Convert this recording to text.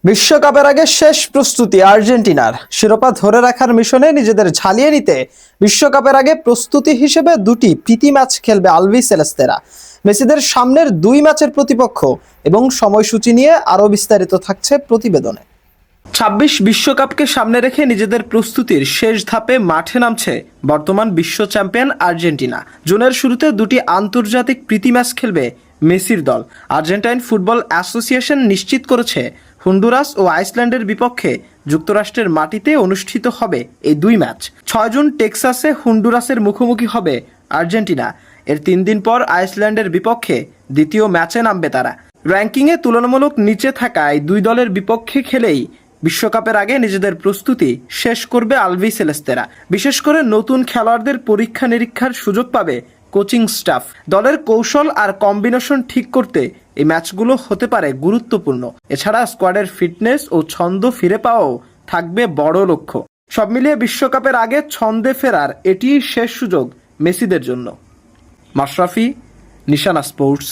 বিশ্বকাপের আগে শেষ প্রস্তুতি আর্জেন্টিনার। শিরোপা ধরে রাখার মিশনে নিজেদের ঝালিয়ে নিতে বিশ্বকাপের আগে প্রস্তুতি হিসেবে দুটি প্রীতি ম্যাচ খেলবে আলবিসেলেস্তেরা। মেসিদের সামনের দুই ম্যাচের প্রতিপক্ষ এবং সময়সূচি নিয়ে আরও বিস্তারিত থাকছে প্রতিবেদনে। ২৬ বিশ্বকাপকে সামনে রেখে নিজেদের প্রস্তুতির শেষ ধাপে মাঠে নামছে বর্তমান বিশ্ব চ্যাম্পিয়ন আর্জেন্টিনা। জুনের শুরুতে দুটি আন্তর্জাতিক প্রীতি ম্যাচ খেলবে মেসির দল। আর্জেন্টাইন ফুটবল অ্যাসোসিয়েশন নিশ্চিত করেছে হন্ডুরাস ও আইসল্যান্ডের বিপক্ষে যুক্তরাষ্ট্রের মাটিতে অনুষ্ঠিত হবে এই দুই ম্যাচ। ৬ জুন টেক্সাসে হন্ডুরাসের মুখোমুখি হবে আর্জেন্টিনা। এর ৩ দিন পর আইসল্যান্ডের বিপক্ষে দ্বিতীয় ম্যাচে নামবে তারা। র্যাঙ্কিংয়ে তুলনামূলক নিচে থাকায় দুই দলের বিপক্ষে খেলেই বিশ্বকাপের আগে নিজেদের প্রস্তুতি শেষ করবে আলবিসেলেস্তেরা। বিশেষ করে নতুন খেলোয়াড়দের পরীক্ষা নিরীক্ষার সুযোগ পাবে কোচিং স্টাফ। দলের কৌশল আর কম্বিনেশন ঠিক করতে এই ম্যাচগুলো হতে পারে গুরুত্বপূর্ণ। এছাড়া স্কোয়াডের ফিটনেস ও ছন্দ ফিরে পাওয়াও থাকবে বড় লক্ষ্য। সব মিলিয়ে বিশ্বকাপের আগে ছন্দে ফেরার এটিই শেষ সুযোগ মেসিদের জন্য। মাশরাফি, নিশানা স্পোর্টস।